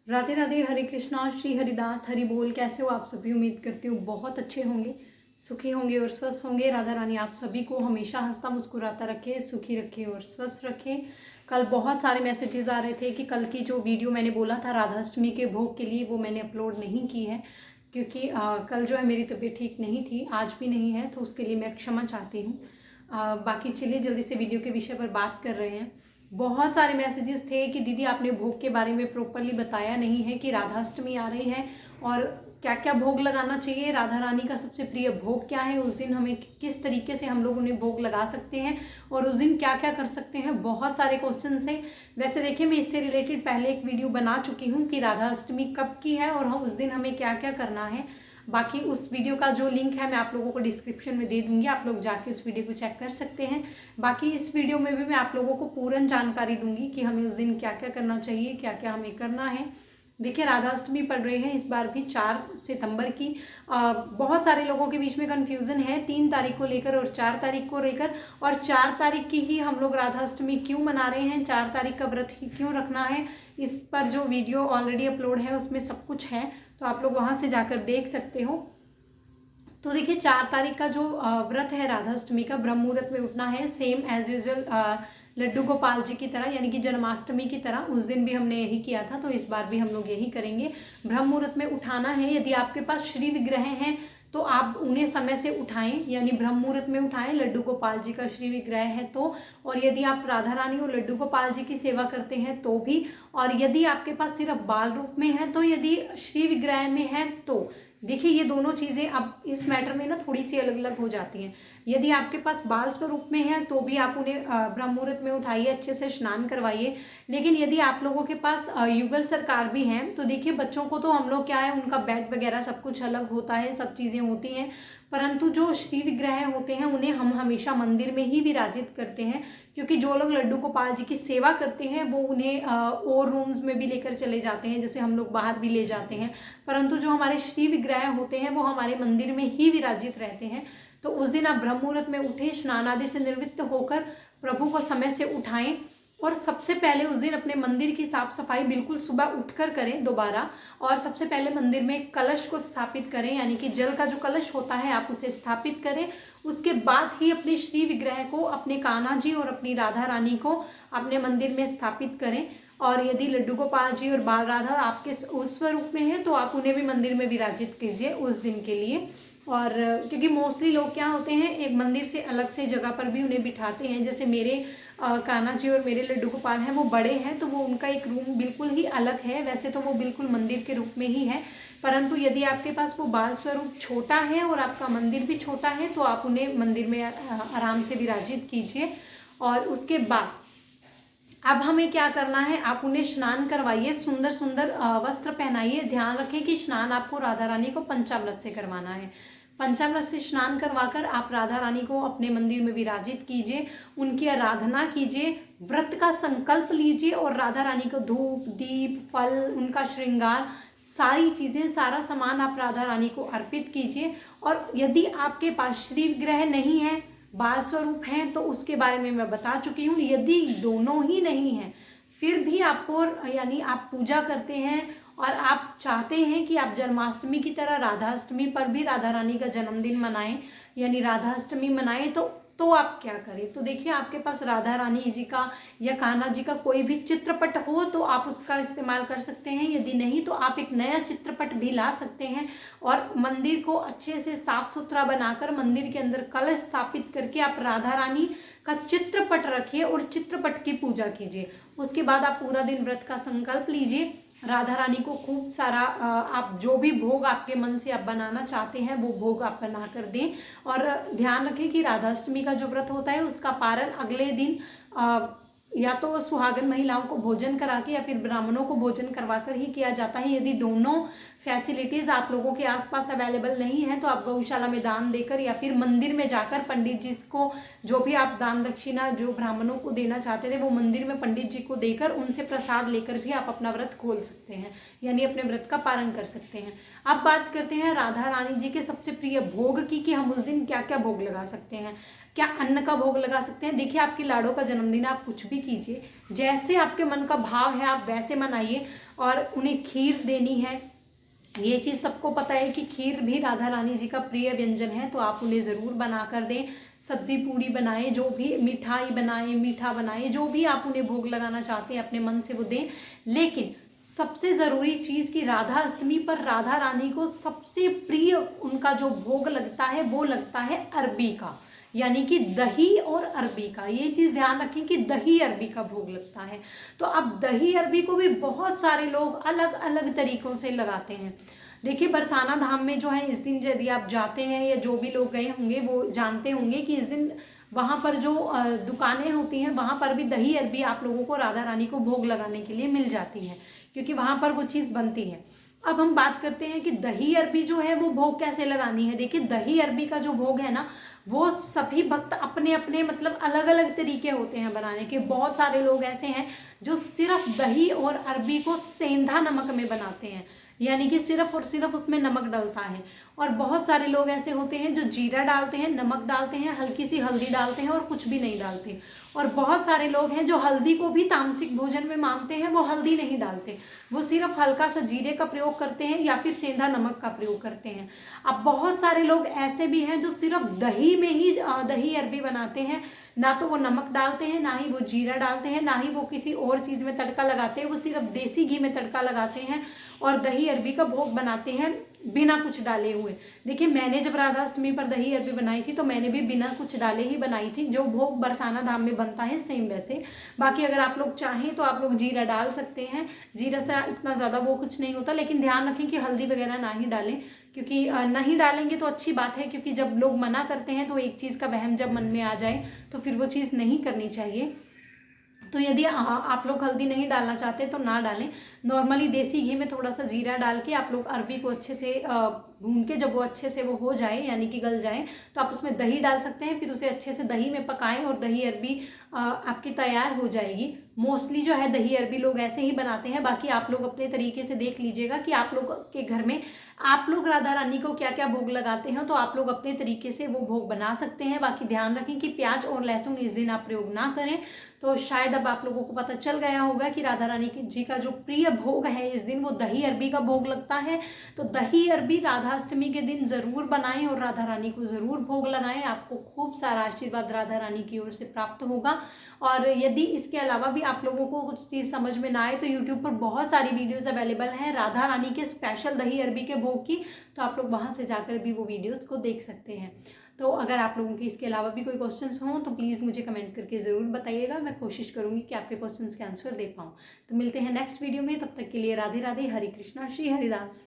राधे राधे, हरे कृष्णा, श्री हरिदास, हरि बोल। कैसे हो आप सभी? उम्मीद करती हूँ बहुत अच्छे होंगे, सुखी होंगे और स्वस्थ होंगे। राधा रानी आप सभी को हमेशा हंसता मुस्कुराता रखे, सुखी रखे और स्वस्थ रखे। कल बहुत सारे मैसेजेस आ रहे थे कि कल की जो वीडियो मैंने बोला था राधाष्टमी के भोग के लिए, वो मैंने अपलोड नहीं की है क्योंकि कल जो है मेरी तबीयत ठीक नहीं थी, आज भी नहीं है, तो उसके लिए मैं क्षमा चाहती हूँ। बाकी चलिए जल्दी से वीडियो के विषय पर बात कर रहे हैं। बहुत सारे मैसेजेस थे कि दीदी आपने भोग के बारे में प्रॉपरली बताया नहीं है कि राधाष्टमी आ रही है और क्या क्या भोग लगाना चाहिए, राधा रानी का सबसे प्रिय भोग क्या है, उस दिन हमें किस तरीके से हम लोग उन्हें भोग लगा सकते हैं और उस दिन क्या क्या कर सकते हैं। बहुत सारे क्वेश्चन हैं। वैसे देखिए, मैं इससे रिलेटेड पहले एक वीडियो बना चुकी हूँ कि राधाष्टमी कब की है और हम उस दिन हमें क्या क्या करना है। बाकी उस वीडियो का जो लिंक है मैं आप लोगों को डिस्क्रिप्शन में दे दूंगी, आप लोग जाके उस वीडियो को चेक कर सकते हैं। बाकी इस वीडियो में भी मैं आप लोगों को पूर्ण जानकारी दूंगी कि हमें उस दिन क्या क्या करना चाहिए, क्या क्या हमें करना है। देखिए, राधाष्टमी पड़ रही है इस बार भी 4 सितंबर की। बहुत सारे लोगों के बीच में कन्फ्यूज़न है 3 तारीख को लेकर और 4 तारीख को लेकर, और 4 तारीख की ही हम लोग राधाष्टमी क्यों मना रहे हैं, 4 तारीख का व्रत ही क्यों रखना है। इस पर जो वीडियो ऑलरेडी अपलोड है उसमें सब कुछ है, तो आप लोग वहाँ से जाकर देख सकते हो। तो देखिए, 4 तारीख का जो व्रत है राधाष्टमी का, ब्रह्म मुहूर्त में उठना है, same as usual Laddu Gopal ji की तरह, यानी कि जन्माष्टमी की तरह। उस दिन भी हमने यही किया था, तो इस बार भी हम लोग यही करेंगे। ब्रह्म मुहूर्त में उठाना है। यदि आपके पास श्री विग्रह हैं तो आप उन्हें समय से उठाएं, यानी ब्रह्म मुहूर्त में उठाएं। लड्डू गोपाल जी का श्री विग्रह है तो, और यदि आप राधा रानी और लड्डू गोपाल जी की सेवा करते हैं तो भी, और यदि आपके पास सिर्फ बाल रूप में है तो, यदि श्री विग्रह में है तो। देखिए, ये दोनों चीज़ें अब इस मैटर में ना थोड़ी सी अलग अलग हो जाती हैं। यदि आपके पास बाल स्वरूप में है तो भी आप उन्हें ब्रह्म मुहूर्त में उठाइए, अच्छे से स्नान करवाइए। लेकिन यदि आप लोगों के पास युगल सरकार भी हैं तो देखिए, बच्चों को तो हम लोग क्या है, उनका बेड वगैरह सब कुछ अलग होता है, सब चीज़ें होती हैं, परंतु जो श्री विग्रह होते हैं उन्हें हम हमेशा मंदिर में ही विराजित करते हैं, क्योंकि जो लोग लड्डू गोपाल जी की सेवा करते हैं वो उन्हें और रूम्स में भी लेकर चले जाते हैं, जैसे हम लोग बाहर भी ले जाते हैं, परंतु जो हमारे श्री विग्रह होते हैं वो हमारे मंदिर में ही विराजित रहते हैं। तो उस दिन आप ब्रह्म मुहूर्त में उठें, स्नान आदि से निवृत्त होकर प्रभु को समय से उठाएं, और सबसे पहले उस दिन अपने मंदिर की साफ सफाई बिल्कुल सुबह उठकर करें दोबारा। और सबसे पहले मंदिर में कलश को स्थापित करें, यानी कि जल का जो कलश होता है आप उसे स्थापित करें। उसके बाद ही अपने श्री विग्रह को, अपने कान्हा जी और अपनी राधा रानी को अपने मंदिर में स्थापित करें। और यदि लड्डू गोपाल जी और बाल राधा आपके उस स्वरूप में है तो आप उन्हें भी मंदिर में विराजित कीजिए उस दिन के लिए। और क्योंकि मोस्टली लोग क्या होते हैं, एक मंदिर से अलग से जगह पर भी उन्हें बिठाते हैं, जैसे मेरे कान्हा जी और मेरे लड्डू गोपाल हैं वो बड़े हैं तो वो उनका एक रूम बिल्कुल ही अलग है, वैसे तो वो बिल्कुल मंदिर के रूप में ही है, परंतु यदि आपके पास वो बाल स्वरूप छोटा है और आपका मंदिर भी छोटा है तो आप उन्हें मंदिर में आराम से विराजित कीजिए। और उसके बाद अब हमें क्या करना है, आप उन्हें स्नान करवाइए, सुंदर सुंदर वस्त्र पहनाइए। ध्यान रखें कि स्नान आपको राधा रानी को पंचामृत से करवाना है। पंचामृत से स्नान करवाकर आप राधा रानी को अपने मंदिर में विराजित कीजिए, उनकी आराधना कीजिए, व्रत का संकल्प लीजिए और राधा रानी को धूप दीप फल, उनका श्रृंगार, सारी चीज़ें, सारा सामान आप राधा रानी को अर्पित कीजिए। और यदि आपके पास श्री विग्रह नहीं है, बाल स्वरूप हैं, तो उसके बारे में मैं बता चुकी हूँ। यदि दोनों ही नहीं हैं फिर भी आपको, यानी आप पूजा करते हैं और आप चाहते हैं कि आप जन्माष्टमी की तरह राधाष्टमी पर भी राधा रानी का जन्मदिन मनाएं, यानी राधाष्टमी मनाएं, तो आप क्या करें। तो देखिए, आपके पास राधा रानी जी का या कान्हा जी का कोई भी चित्रपट हो तो आप उसका इस्तेमाल कर सकते हैं, यदि नहीं तो आप एक नया चित्रपट भी ला सकते हैं। और मंदिर को अच्छे से साफ सुथरा बनाकर मंदिर के अंदर कलश स्थापित करके आप राधा रानी का चित्रपट रखिए और चित्रपट की पूजा कीजिए। उसके बाद आप पूरा दिन व्रत का संकल्प लीजिए, राधा रानी को खूब सारा आप जो भी भोग आपके मन से आप बनाना चाहते हैं वो भोग आप बना कर दें। और ध्यान रखें कि राधाष्टमी का जो व्रत होता है उसका पारण अगले दिन या तो सुहागन महिलाओं को भोजन करा के या फिर ब्राह्मणों को भोजन करवाकर ही किया जाता है। यदि दोनों फैसिलिटीज़ आप लोगों के आसपास अवेलेबल नहीं है तो आप गौशाला में दान देकर या फिर मंदिर में जाकर पंडित जी को, जो भी आप दान दक्षिणा जो ब्राह्मणों को देना चाहते थे वो मंदिर में पंडित जी को देकर उनसे प्रसाद लेकर भी आप अपना व्रत खोल सकते हैं, यानी अपने व्रत का पालन कर सकते हैं। अब बात करते हैं राधा रानी जी के सबसे प्रिय भोग की, कि हम उस दिन क्या क्या भोग लगा सकते हैं, क्या अन्न का भोग लगा सकते हैं। देखिए, आपकी लाडो का जन्मदिन आप कुछ भी कीजिए, जैसे आपके मन का भाव है आप वैसे मनाइए। और उन्हें खीर देनी है। ये चीज़ सबको पता है कि खीर भी राधा रानी जी का प्रिय व्यंजन है, तो आप उन्हें ज़रूर बना कर दें। सब्जी पूड़ी बनाएं, जो भी मिठाई बनाएं, मीठा बनाएं, जो भी आप उन्हें भोग लगाना चाहते हैं अपने मन से वो दें। लेकिन सबसे ज़रूरी चीज़ कि राधा अष्टमी पर राधा रानी को सबसे प्रिय उनका जो भोग लगता है वो लगता है अरबी का, यानी कि दही और अरबी का। ये चीज़ ध्यान रखें कि दही अरबी का भोग लगता है। तो अब दही अरबी को भी बहुत सारे लोग अलग अलग तरीक़ों से लगाते हैं। देखिए बरसाना धाम में जो है इस दिन यदि आप जाते हैं या जो भी लोग गए होंगे वो जानते होंगे कि इस दिन वहाँ पर जो दुकानें होती हैं वहाँ पर भी दही अरबी आप लोगों को राधा रानी को भोग लगाने के लिए मिल जाती है, क्योंकि वहाँ पर वो चीज़ बनती है। अब हम बात करते हैं कि दही अरबी जो है वो भोग कैसे लगानी है। देखिए दही अरबी का जो भोग है ना, वो सभी भक्त अपने अपने मतलब अलग अलग तरीके होते हैं बनाने के। बहुत सारे लोग ऐसे हैं जो सिर्फ दही और अरबी को सेंधा नमक में बनाते हैं, यानी कि सिर्फ और सिर्फ उसमें नमक डलता है। और बहुत सारे लोग ऐसे होते हैं जो जीरा डालते हैं, नमक डालते हैं, हल्की सी हल्दी डालते हैं और कुछ भी नहीं डालते। और बहुत सारे लोग हैं जो हल्दी को भी तामसिक भोजन में मानते हैं, वो हल्दी नहीं डालते, वो सिर्फ हल्का सा जीरे का प्रयोग करते हैं या फिर सेंधा नमक का प्रयोग करते हैं। अब बहुत सारे लोग ऐसे भी हैं जो सिर्फ दही में ही दही अरबी बनाते हैं, ना तो वो नमक डालते हैं, ना ही वो जीरा डालते हैं, ना ही वो किसी और चीज़ में तड़का लगाते हैं, वो सिर्फ देसी घी में तड़का लगाते हैं और दही अरबी का भोग बनाते हैं बिना कुछ डाले हुए। देखिए मैंने जब राधा अष्टमी पर दही अरबी बनाई थी तो मैंने भी बिना कुछ डाले ही बनाई थी, जो भोग बरसाना धाम में बनता है सेम वैसे। बाकी अगर आप लोग चाहें तो आप लोग जीरा डाल सकते हैं, जीरा से इतना ज़्यादा वो कुछ नहीं होता, लेकिन ध्यान रखें कि हल्दी वगैरह ना ही डालें, क्योंकि नहीं डालेंगे तो अच्छी बात है, क्योंकि जब लोग मना करते हैं तो एक चीज़ का वहम जब मन में आ जाए तो फिर वो चीज़ नहीं करनी चाहिए। तो यदि आप लोग हल्दी नहीं डालना चाहते तो ना डालें। नॉर्मली देसी घी में थोड़ा सा जीरा डाल के आप लोग अरबी को अच्छे से भून के जब वो अच्छे से वो हो जाए यानी कि गल जाए तो आप उसमें दही डाल सकते हैं, फिर उसे अच्छे से दही में पकाएं और दही अरबी आपकी तैयार हो जाएगी। मोस्टली जो है दही अरबी लोग ऐसे ही बनाते हैं, बाकी आप लोग अपने तरीके से देख लीजिएगा कि आप लोग के घर में आप लोग राधा रानी को क्या क्या भोग लगाते हैं, तो आप लोग अपने तरीके से वो भोग बना सकते हैं। बाकी ध्यान रखें कि प्याज और लहसुन इस दिन आप प्रयोग ना करें। तो शायद अब आप लोगों को पता चल गया होगा कि राधा रानी जी का जो प्रिय भोग है इस दिन वो दही अरबी का भोग लगता है। तो दही अरबी राधा अष्टमी के दिन ज़रूर बनाएं और राधा रानी को ज़रूर भोग लगाएं, आपको खूब सारा आशीर्वाद राधा रानी की ओर से प्राप्त होगा। और यदि इसके अलावा भी आप लोगों को कुछ चीज़ समझ में ना आए तो यूट्यूब पर बहुत सारी वीडियोज़ अवेलेबल हैं राधा रानी के स्पेशल दही अरबी के भोग की, तो आप लोग वहाँ से जाकर भी वो वीडियोज़ को देख सकते हैं। तो अगर आप लोगों के इसके अलावा भी कोई क्वेश्चंस हों तो प्लीज़ मुझे कमेंट करके ज़रूर बताइएगा, मैं कोशिश करूँगी कि आपके क्वेश्चंस के आंसर दे पाऊँ। तो मिलते हैं नेक्स्ट वीडियो में, तब तक के लिए राधे राधे, हरे कृष्णा, श्री हरिदास।